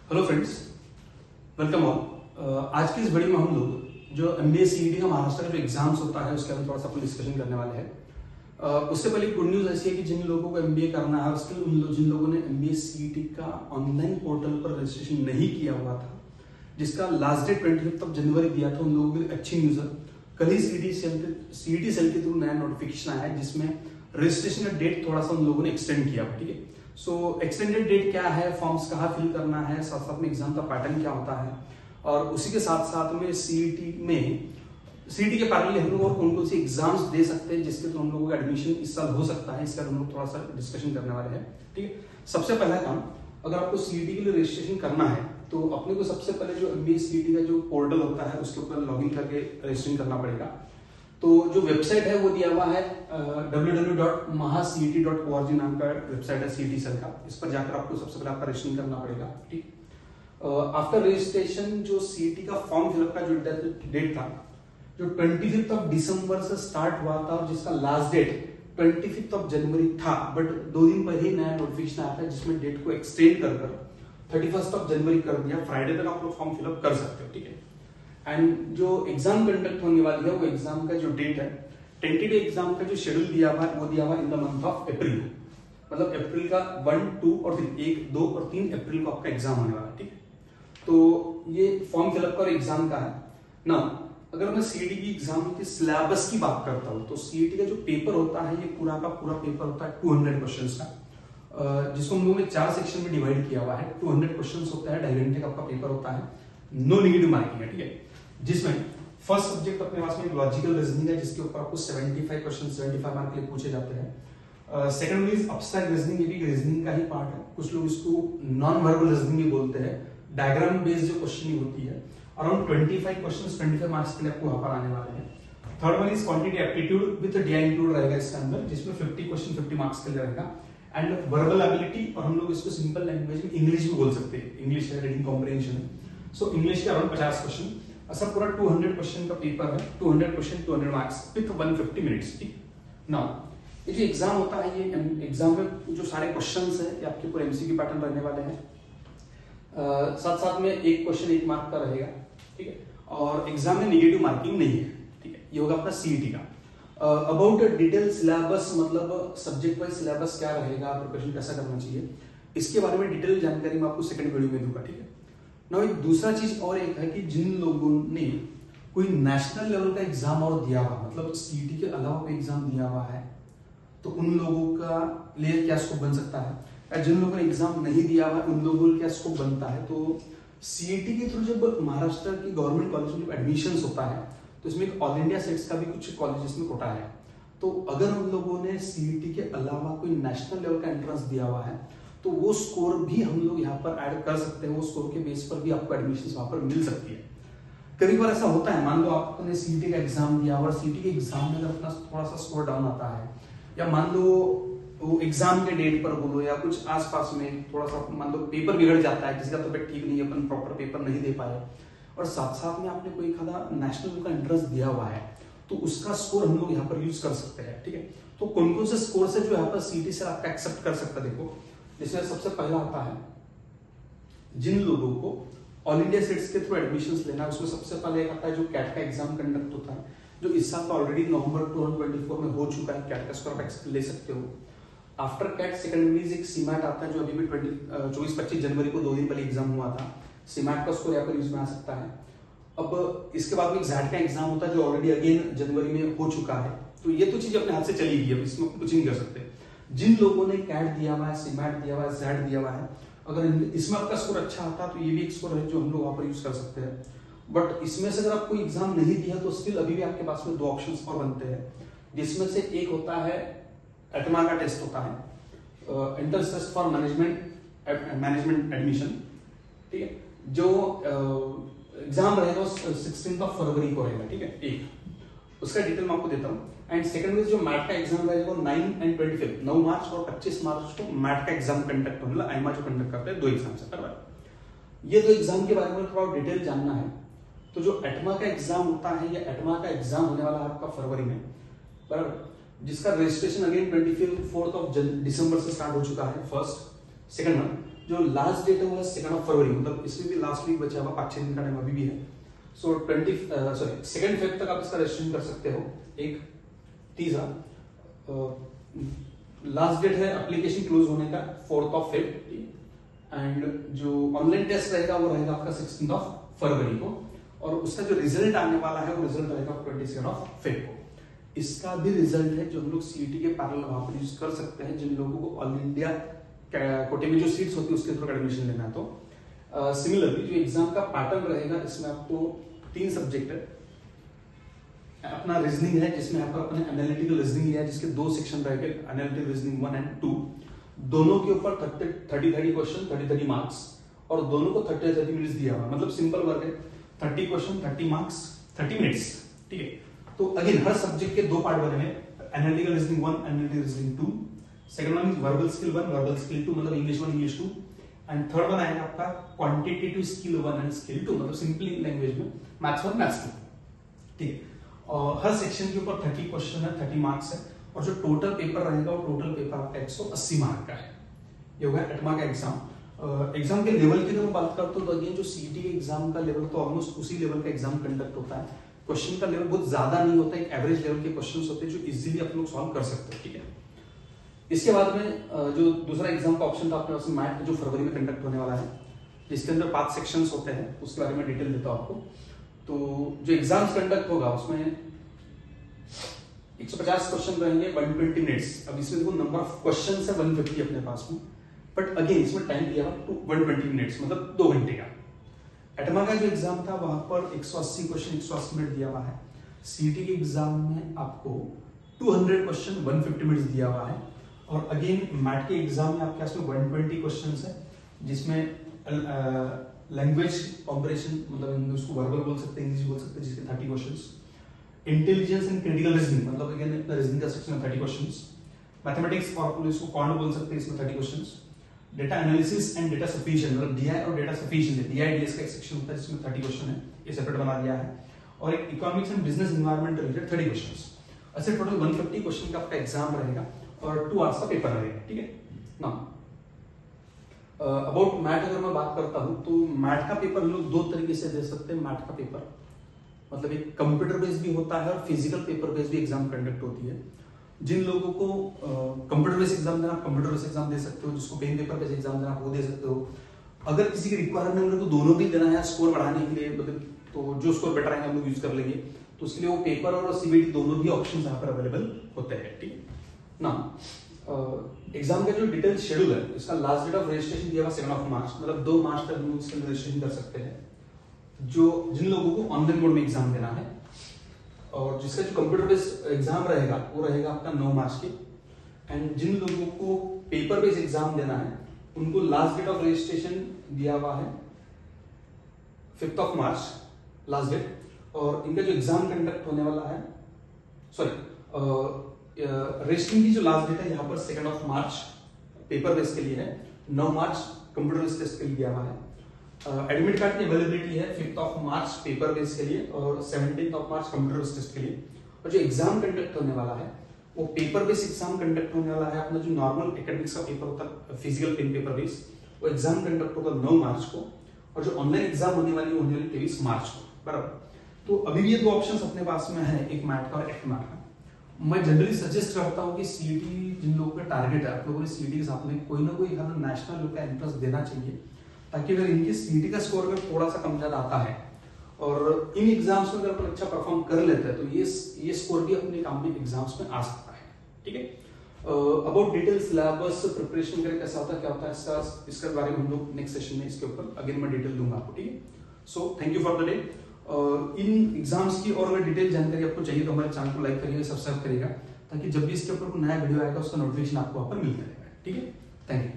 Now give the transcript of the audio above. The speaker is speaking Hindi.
Hello friends, welcome all. आज की इस वीडियो में हम लोग जो एमबीए सीईटी का महाराष्ट्र का जो एग्जाम्स होता है उसके बारे में थोड़ा सा अपन डिस्कशन करने वाले हैं। उससे पहले गुड न्यूज ऐसी है कि जिन लोगों को एमबीए करना है उसके जिन लोगों ने एमबीए सीईटी का ऑनलाइन पोर्टल पर रजिस्ट्रेशन नहीं किया हुआ था, जिसका लास्ट डेट 25 जनवरी दिया था, उन लोगों के लिए अच्छी न्यूज है। कल ही सीईटी सेल के थ्रू नया नोटिफिकेशन आया है जिसमें रजिस्ट्रेशन का डेट थोड़ा सा उन लोगों ने एक्सटेंड किया। ठीक है, सो एक्सटेंडेड डेट क्या है, फॉर्म्स कहाँ फिल करना है, साथ साथ में एग्जाम का पैटर्न क्या होता है, और उसी के साथ साथ में सीईटी के पैरेलल हम लोग और कौन कौन सी एग्जाम्स दे सकते हैं जिसके थ्रू हम लोगों का एडमिशन इस साल हो सकता है, इसका हम लोग थोड़ा सा डिस्कशन करने वाले हैं। ठीक है, सबसे पहला काम, अगर आपको सीईटी के लिए रजिस्ट्रेशन करना है तो अपने को सबसे पहले जो एमबीए सीईटी का जो पोर्टल होता है उसके ऊपर लॉगिन करके रजिस्ट्रेशन करना पड़ेगा। तो जो वेबसाइट है वो दिया हुआ है www.mahaceet.org नाम का वेबसाइट है सीईटी सेल का। इस पर जाकर आपको सबसे पहले आपका रजिस्ट्रेशन करना पड़ेगा। ठीक, आफ्टर रजिस्ट्रेशन जो सीईटी का फॉर्म फिलअप का जो डेट था, जो 25 दिसंबर से स्टार्ट हुआ था और जिसका लास्ट डेट 25 जनवरी था, बट 2 दिन पहले ही नया नोटिफिकेशन आया था जिसमें डेट को एक्सटेंड कर 31 जनवरी कर दिया। फ्राइडे तक आप लोग फॉर्म फिलअप कर सकते हो। ठीक है, एंड जो एग्जाम कंडक्ट होने वाली है वो एग्जाम का जो डेट है, टेंटेटिव एग्जाम का जो शेड्यूल दिया हुआ है वो दिया हुआ in the month of April, मतलब अप्रैल का 1, 2 और 3, 1, 2 और 3 अप्रैल को आपका एग्जाम होने वाला है। ठीक है, तो ये फॉर्म फिलअप का और एग्जाम का है ना। अगर मैं सीईटी की एग्जाम के सिलेबस की बात करता हूँ तो सीईटी का जो पेपर होता है ये पूरा का पूरा पेपर होता है 200 क्वेश्चंस का, जिसको हम लोगों ने 4 सेक्शन में डिवाइड किया हुआ है। 200 क्वेश्चंस होता है, 2.5 घंटे का आपका पेपर होता है, नो नेगेटिव मार्किंग है। ठीक है, जिसमें फर्स्ट सब्जेक्ट अपने पास में लॉजिकल रीजनिंग है जिसके ऊपर आपको 75 क्वेश्चन 75 मार्क के लिए पूछे जाते हैं। सेकंड इज अब्स्ट्रैक्ट रीजनिंग, ये भी रीजनिंग का ही पार्ट है, कुछ लोग इसको नॉन वर्बल रीजनिंग भी बोलते हैं। डायग्राम बेस्ड जो क्वेश्चनिंग होती है, अराउंड 25 क्वेश्चन 25 मार्क्स के लिए आपको वहां पर आने वाले हैं। Third one is quantity aptitude with DI include रहेगा इसके अंदर, जिसमें 50 क्वेश्चन 50 मार्क्स के लिए रहेगा। एंड वर्बल एबिलिटी, और हम लोग इसको सिंपल लैंग्वेज में इंग्लिश भी बोल सकते हैं, इंग्लिश है, रीडिंग कॉम्प्रिहेंशन है। सो इंग्लिश के अराउंड 50 क्वेश्चन, ऐसा पूरा 200 क्वेश्चन का पेपर है। 200 क्वेश्चन 200 मार्क्स विथ 150 मिनट्स। ठीक, नाउ ये जो एग्जाम होता है, ये एग्जाम में जो सारे क्वेश्चंस हैं ये आपके पूरे एमसीक्यू पैटर्न रहने वाले हैं। साथ साथ में एक क्वेश्चन 1 मार्क का रहेगा। ठीक है, और एग्जाम में नेगेटिव मार्किंग नहीं है। ठीक है, ये होगा अपना सीईटी का। अबाउट डिटेल सिलेबस, मतलब सब्जेक्ट वाइज सिलेबस क्या रहेगा, प्रिपरेशन कैसा करना चाहिए, इसके बारे में डिटेल जानकारी मैं आपको सेकंड वीडियो में दूंगा। ठीक है, ना एक दूसरा चीज और एक है कि जिन लोगों ने कोई नेशनल लेवल का एग्जाम और दिया हुआ, मतलब सीईटी के अलावा कोई एग्जाम दिया हुआ है, तो उन लोगों का लिए क्या स्कोप बन सकता है, या जिन लोगों ने एग्जाम नहीं दिया हुआ उन लोगों को क्या स्कोप बनता है। तो सीईटी के थ्रू जब महाराष्ट्र की गवर्नमेंट कॉलेज में एडमिशन होता है तो इसमें एक ऑल इंडिया सेट्स का भी कुछ कॉलेजेस में कोटा है। तो अगर उन लोगों ने सीईटी के अलावा कोई नेशनल लेवल का एंट्रेंस दिया हुआ है तो वो स्कोर भी हम लोग यहाँ पर ऐड कर सकते हैं, वो स्कोर के बेस पर भी आपको एडमिशन वहां पर मिल सकती है। कभी बार ऐसा होता है, मान लो आपने सीईटी का एग्जाम दिया और सीईटी के एग्जाम में अगर अपना थोड़ा सा स्कोर डाउन आता है, या मान लो वो एग्जाम के डेट पर बोलो या कुछ आसपास में थोड़ा सा मान लो पेपर बिगड़ जाता है, किसी का तबियत ठीक नहीं है, अपन प्रॉपर पेपर नहीं दे पाए, और साथ साथ में आपने कोई खादा नेशनल का एंट्रेंस दिया हुआ है, तो उसका स्कोर हम लोग यहाँ पर यूज कर सकते हैं। ठीक है, तो कौन कौन से स्कोर से जो यहाँ पर सीईटी से आपका एक्सेप्ट कर सकता है, देखो जिसमें सबसे पहला आता है जिन लोगों को ऑल इंडिया सेट्स के थ्रू एडमिशंस लेना है, उसमें सबसे पहले एक आता है जो कैट का एग्जाम कंडक्ट होता है, जो इस साल का ऑलरेडी नवंबर 2024 में हो चुका है। कैट का स्कोर आप ले सकते हो। आफ्टर कैट सेकंड एक सीमैट आता है जो अभी भी 24-25 जनवरी को 2 दिन पहले एग्जाम हुआ था। सीमैट का स्कोर यहाँ पर यूज में आ सकता है। अब इसके बाद में जैट का एग्जाम होता है जो ऑलरेडी अगेन जनवरी में हो चुका है। तो ये तो चीज अपने हाथ से चली गई, अब इसमें कुछ नहीं कर सकते। जिन लोगों ने कैट दिया हुआ है, सीमैट दिया हुआ है, जैट दिया हुआ है, अगर इसमें आपका स्कोर अच्छा आता है तो ये भी एक स्कोर है जो हम लोग वहां पर यूज कर सकते हैं। बट इसमें से अगर आप कोई एग्जाम नहीं दिया तो स्टिल अभी भी आपके पास में 2 ऑप्शंस और बनते हैं, जिसमें से एक होता है एटमा का टेस्ट होता है, entrance test for management admission. ठीक है, जो एग्जाम रहेगा 16 फरवरी को रहेगा। ठीक है, एक उसका डिटेल मैं आपको देता हूँ। एंड सेकंड जो मैट का एग्जाम रहेगा 9 एंड 25 9 मार्च और 25 मार्च को मैट का एग्जाम कंडक्ट होने वाला, आईमा जो कंडक्ट करते हैं 2 एग्जाम से करवा। ये 2 एग्जाम के बारे में थोड़ा डिटेल जानना है तो जो एटमा का एग्जाम होता है, ये एटमा का एग्जाम होने वाला है आपका फरवरी में, बराबर, जिसका रजिस्ट्रेशन अगेन 24 दिसंबर से स्टार्ट हो चुका है। फर्स्ट सेकंड वन जो लास्ट डेट है वो है 2 फरवरी, मतलब इसमें भी लास्ट वीक बचा हुआ, 5-6 दिन का टाइम अभी भी है। सो 2 फेब तक आप इसका रजिस्ट्रेशन कर सकते हो। एक तीसरा लास्ट डेट है एप्लीकेशन क्लोज होने का 4 फेब, एंड जो ऑनलाइन टेस्ट रहेगा वो रहेगा आपका 16 फरवरी को, और उसका जो रिजल्ट आने वाला है वो रिजल्ट रहेगा 22 फेब को। इसका भी रिजल्ट है जो हम लोग सीईटी के पैरेलल वहां पर यूज कर सकते हैं, जिन लोगों को ऑल इंडिया कोटे में जो सीट्स होती है उसके थ्रू एडमिशन लेना है। तो सिमिलरली जो एग्जाम का पैटर्न रहेगा, इसमें आपको 3 सब्जेक्ट है। अपना रीजनिंग है जिसमें यहाँ पर अपने एनालिटिकल रीजनिंग लिया है, जिसके 2 सेक्शन रहेंगे, एनालिटिकल रीजनिंग 1 एंड 2। दोनों के ऊपर 30 क्वेश्चन, 30 मार्क्स, और दोनों को 30 मिनट्स दिया हुआ, मतलब सिंपल वर्क है, 30 क्वेश्चन 30 मार्क्स 30 मिनट्स, ठीक है। तो अगेन हर सब्जेक्ट के 2 पार्ट बने हैं, analytical reasoning 1, analytical reasoning 2। Second one is verbal skill 1, verbal skill 2, मतलब English 1, English 2, and third one आएगा आपका क्वांटिटेटिव स्किल 1 एंड स्किल 2, मतलब सिंपली लैंग्वेज में मैथ्स 1, मैथ्स 2, ठीक है। और हर सेक्शन के ऊपर 30 क्वेश्चन है, 30 मार्क्स है, और जो टोटल पेपर रहेगा वो टोटल पेपर आपका 180 मार्क का है। ये होगा एटमा का एग्जाम। एग्जाम के लेवल की मैं बात करता हूँ तो अगेन जो सीईटी के एग्जाम का लेवल तो ऑलमोस्ट उसी लेवल का एग्जाम कंडक्ट होता है। क्वेश्चन का लेवल बहुत ज्यादा नहीं होता है, एक एवरेज लेवल के क्वेश्चंस होते हैं जो इजीली आप लोग सॉल्व कर सकते हो, ठीक है। इसके बाद में जो दूसरा एग्जाम का ऑप्शन था अपने पास मैथ, जो फरवरी में कंडक्ट होने वाला है, जिसके अंदर 5 सेक्शंस होते हैं, उसके बारे में डिटेल देता हूं आपको। तो जो एग्जाम्स कंडक्ट होगा उसमें 150 क्वेश्चन रहेंगे, 120 मिनट्स। अब इसमें देखो नंबर ऑफ क्वेश्चंस है 150 अपने पास में, बट अगेन इसमें टाइम दिया हुआ 120 मिनट्स, मतलब 2 घंटे का। एटमा का जो एग्जाम था वहां पर 180 क्वेश्चन 180 मिनट दिया हुआ है। सीईटी के एग्जाम में आपको 200 क्वेश्चन 150 मिनट्स दिया हुआ है, और अगेन मैट के एग्जाम में आपके पास में 120 क्वेश्चंस है, जिसमें लैंग्वेज कॉम्परेशन, मतलब उसको वर्बल बोल सकते हैं, इंग्लिश बोल सकते हैं, जिसके 30 questions, intelligence and critical reasoning, मतलब अगेन रीजनिंग का सेक्शन में 30 क्वेश्चंस, मैथमेटिक्स और इसको क्वांट बोल सकते हैं, इसमें 30 questions, data analysis and data sufficient, मतलब डीआई और डेटा सफिशिएंट, डीआईडीएस का एक सेक्शन होता है जिसमें 30 क्वेश्चन है, ये सेपरेट बना दिया है, और एक economics and business environment related 30 questions. ऐसे टोटल 150 क्वेश्चन का आपका एग्जाम रहेगा और 2 आवर्स का पेपर रहेगा, ठीक है ना। अबाउट मैट अगर मैं बात करता हूं तो मैट का पेपर हम लोग 2 तरीके से दे सकते हैं। मैट का पेपर मतलब एक कंप्यूटर बेस्ड भी होता है और फिजिकल पेपर बेस्ड भी एग्जाम कंडक्ट होती है। जिन लोगों को कंप्यूटर बेस्ड एग्जाम देना, कंप्यूटर बेस्ड एग्जाम दे सकते हो, जिसको पेन पेपर बेस्ड एग्जाम देना वो दे सकते हो। अगर किसी की रिक्वायरमेंट है तो दोनों भी देना है स्कोर बढ़ाने के लिए, मतलब तो जो स्कोर बेटर आएंगे हम लोग यूज कर लेंगे, तो उसके लिए वो पेपर और सीबीटी दोनों भी ऑप्शन यहाँ पर अवेलेबल होते हैं, ठीक ना। एग्जाम का जो डिटेल शेड्यूल है, इसका लास्ट डेट ऑफ रजिस्ट्रेशन दिया हुआ 7 मार्च, मतलब 2 मार्च तक हम इसके रजिस्ट्रेशन कर सकते हैं। जो जिन लोगों को ऑनलाइन मोड में एग्जाम देना है, और जिसका जो कंप्यूटर बेस्ड एग्जाम रहेगा वो रहेगा आपका 9 मार्च की, एंड जिन लोगों को पेपर बेस्ड एग्जाम देना है उनको लास्ट डेट ऑफ रजिस्ट्रेशन दिया हुआ है 5 मार्च लास्ट डेट, और इनका जो एग्जाम कंडक्ट होने वाला है, रजिस्ट्रेशन की जो लास्ट डेट है यहाँ पर 2 मार्च पेपर बेस्ड के लिए है, 9 मार्च कंप्यूटर बेस्ड टेस्ट के लिए दिया हुआ है। एडमिट कार्ड की अवेलेबिलिटी है 5 मार्च पेपर बेस्ड के लिए और 17 मार्च कंप्यूटर बेस्ड टेस्ट के लिए। और जो एग्जाम कंडक्ट होने वाला है वो पेपर बेस्ड एग्जाम कंडक्ट होने वाला है। अपना जो नॉर्मल एकेडमिक्स का पेपर होता है फिजिकल पेन पेपर बेस्ड, वो एग्जाम कंडक्ट होगा 9 मार्च को, और जो ऑनलाइन एग्जाम होने वाली 23 मार्च को, बराबर। तो अभी भी ये 2 ऑप्शंस अपने पास में है, एक मैट का और एक मैट का। मैं जनरली सजेस्ट करता हूँ कि सीईटी जिन लोगों का टारगेट है, आप लोगों ने सीईटी के साथ में कोई ना कोई नेशनल लेवल का इंटरेस्ट देना चाहिए, ताकि अगर इनके सीईटी का स्कोर अगर थोड़ा सा कम ज्यादा आता है और इन एग्जाम्स में अगर अपन अच्छा परफॉर्म कर लेते हैं तो ये स्कोर भी अपने काम में एग्जाम्स में आ सकता है, ठीक है। अबाउट डिटेल सिलेबस प्रिपरेशन करें कैसा होता है, क्या होता है, इसके बारे में हम लोग नेक्स्ट सेशन में इसके ऊपर अगेन मैं डिटेल दूंगा आपको, ठीक है। So thank you for the day. In exams की और अगर डिटेल जानकारी आपको चाहिए तो हमारे चैनल को लाइक करिएगा, सब्सक्राइब करिएगा, ताकि जब भी इसके ऊपर कोई नया वीडियो आएगा उसका नोटिफिकेशन आपको वहां पर मिलता रहेगा, ठीक है। Thank you.